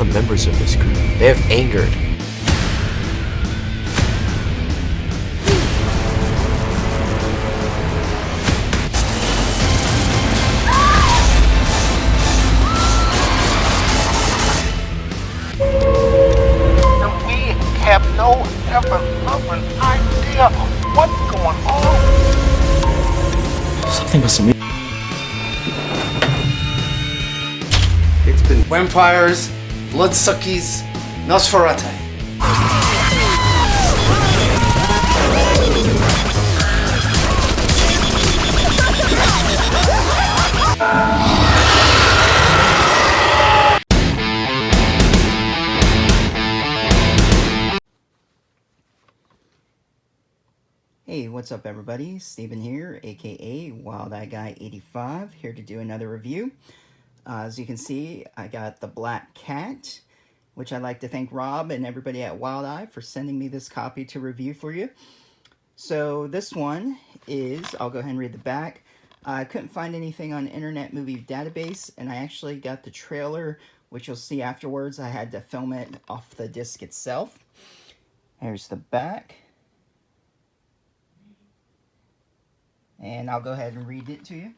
the members of this group. They have angered. And we have no ever-loving idea what's going on. Something must have. It's been vampires, bloodsuckies, Nosferatu. Hey, what's up everybody? Steven here, aka Wild Eye Guy 85, here to do another review. As you can see, I got The Black Cat, which I'd like to thank Rob and everybody at Wild Eye for sending me this copy to review for you. So this one is, I'll go ahead and read the back. I couldn't find anything on Internet Movie Database, and I actually got the trailer, which you'll see afterwards. I had to film it off the disc itself. Here's the back. And I'll go ahead and read it to you.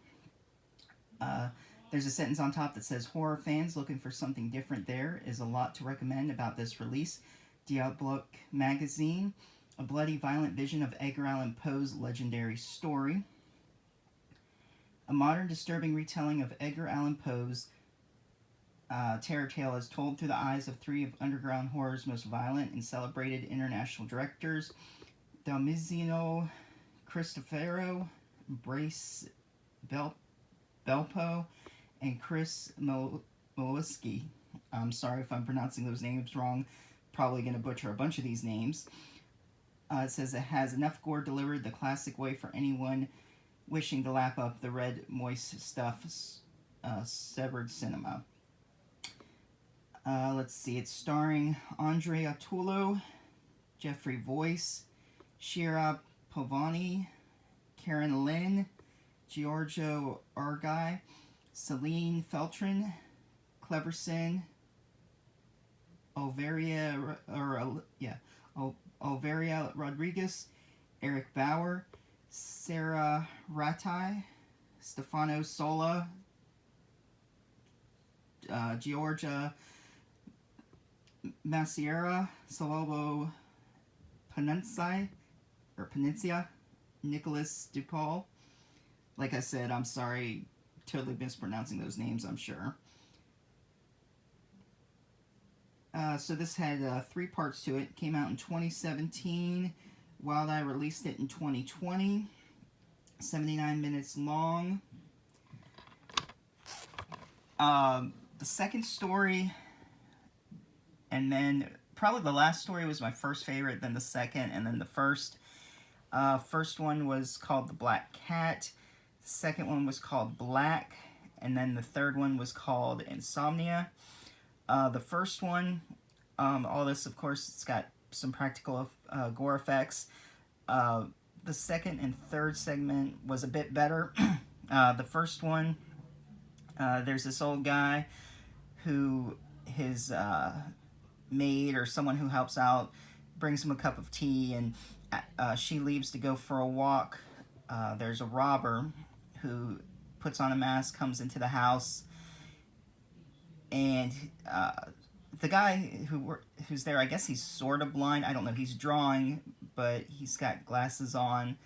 There's a sentence on top that says, horror fans looking for something different, there is a lot to recommend about this release. Diabolique Magazine, a bloody, violent vision of Edgar Allan Poe's legendary story. A modern, disturbing retelling of Edgar Allan Poe's terror tale is told through the eyes of three of underground horror's most violent and celebrated international directors, Damien Cristofero, Brace Belpo, and Chris Mowalski. I'm sorry if I'm pronouncing those names wrong. Probably going to butcher a bunch of these names. It says it has enough gore delivered the classic way for anyone wishing to lap up the red, moist stuff severed cinema. Let's see. It's starring Andre Attulo, Jeffrey Voice, Shira Povani, Karen Lynn, Giorgio Argai, Celine Feltrin, Cleverson, Olveria Rodriguez, Eric Bauer, Sarah Ratai, Stefano Sola, Georgia Maciera, Salvo Penincia, Nicholas DuPaul. Like I said, I'm sorry, totally mispronouncing those names, I'm sure. So this had 3 parts to it. Came out in 2017. Wild Eye released it in 2020. 79 minutes long. The second story, and then probably the last story was my first favorite, then the second, and then the first. First one was called The Black Cat. The second one was called Black. And then the third one was called Insomnia. The first one, all this, of course, it's got some practical gore effects. The second and third segment was a bit better. The first one, there's this old guy who his maid or someone who helps out brings him a cup of tea, and she leaves to go for a walk. There's a robber who puts on a mask, comes into the house, and the guy who's there, I guess he's sort of blind. I don't know. He's drawing, but he's got glasses on,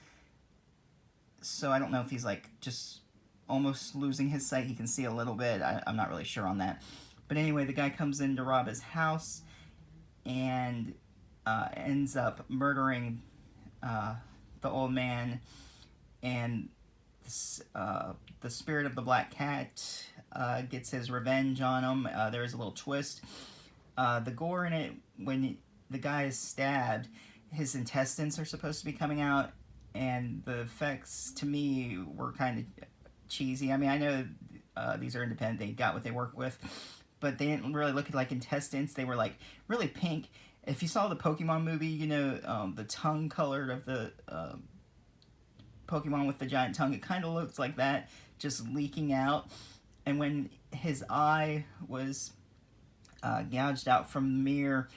so I don't know if he's like just almost losing his sight. He can see a little bit. I'm not really sure on that. But anyway, the guy comes in to rob his house and ends up murdering the old man, and the spirit of the Black Cat gets his revenge on him. There is a little twist. The gore in it, when the guy is stabbed, his intestines are supposed to be coming out, and the effects to me were kind of cheesy. I mean, I know these are independent, they got what they work with, but they didn't really look like intestines. They were like really pink. If you saw the Pokemon movie, you know, the tongue colored of the Pokemon with the giant tongue, it kind of looks like that, just leaking out. And when his eye was gouged out from the mirror.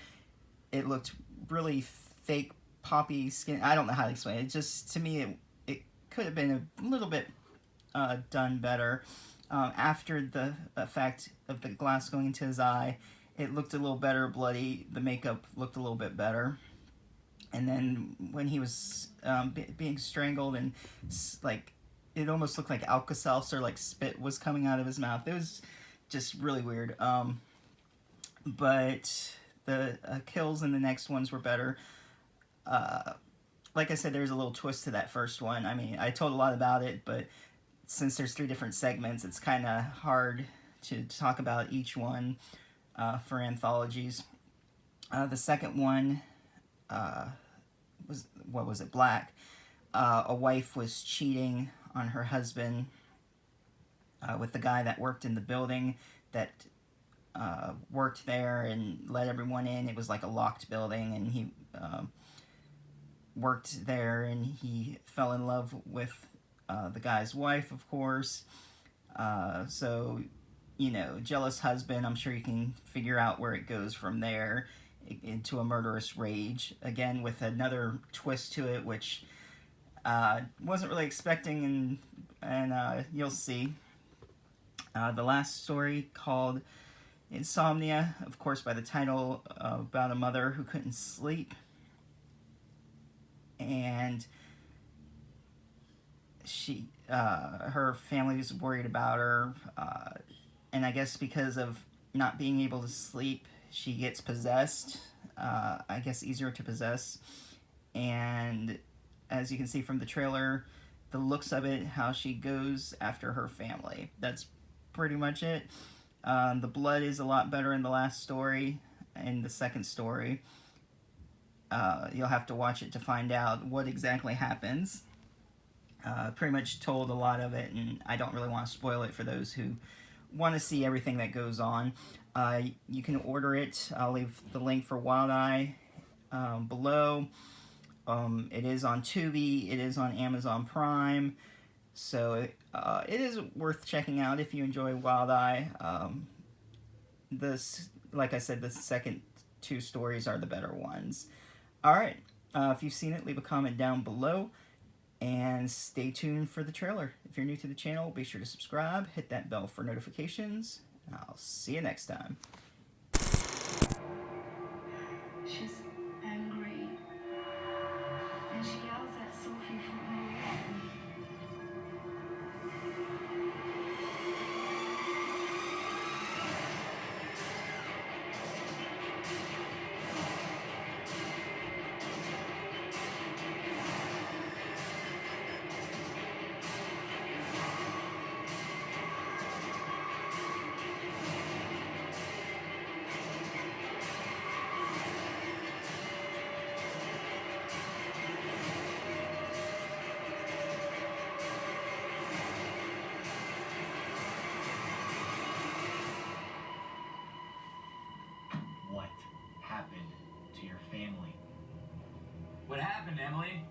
It looked really fake poppy skin. I don't know how to explain it. Just, to me, it could have been a little bit done better. After the effect of the glass going into his eye, it looked a little better bloody. The makeup looked a little bit better. And then when he was being strangled, and like, it almost looked like Alka-Seltzer, like spit was coming out of his mouth. It was just really weird. But the kills in the next ones were better. Like I said, there's a little twist to that first one. I mean, I told a lot about it, but since there's 3 different segments, it's kind of hard to talk about each one for anthologies. The second one was, what was it, Black. A wife was cheating on her husband with the guy that worked in the building that worked there and let everyone in. It was like a locked building, and he worked there, and he fell in love with the guy's wife, of course. So, you know, jealous husband. I'm sure you can figure out where it goes from there into a murderous rage, again with another twist to it, which wasn't really expecting, and you'll see. The last story, called Insomnia, of course by the title, about a mother who couldn't sleep, and she her family was worried about her, and I guess because of not being able to sleep, she gets possessed. I guess easier to possess, and as you can see from the trailer, the looks of it, how she goes after her family. That's pretty much it. The blood is a lot better in the last story. In the second story, you'll have to watch it to find out what exactly happens. Pretty much told a lot of it, and I don't really want to spoil it for those who want to see everything that goes on. You can order it. I'll leave the link for Wild Eye below. It is on Tubi. It is on Amazon Prime. So it is worth checking out if you enjoy Wild Eye. Like I said, the second 2 stories are the better ones. Alright, if you've seen it, leave a comment down below, and stay tuned for the trailer. If you're new to the channel, be sure to subscribe, hit that bell for notifications, and I'll see you next time. She's angry, and she yells at Sophie for no reason. What happened to your family? What happened, Emily?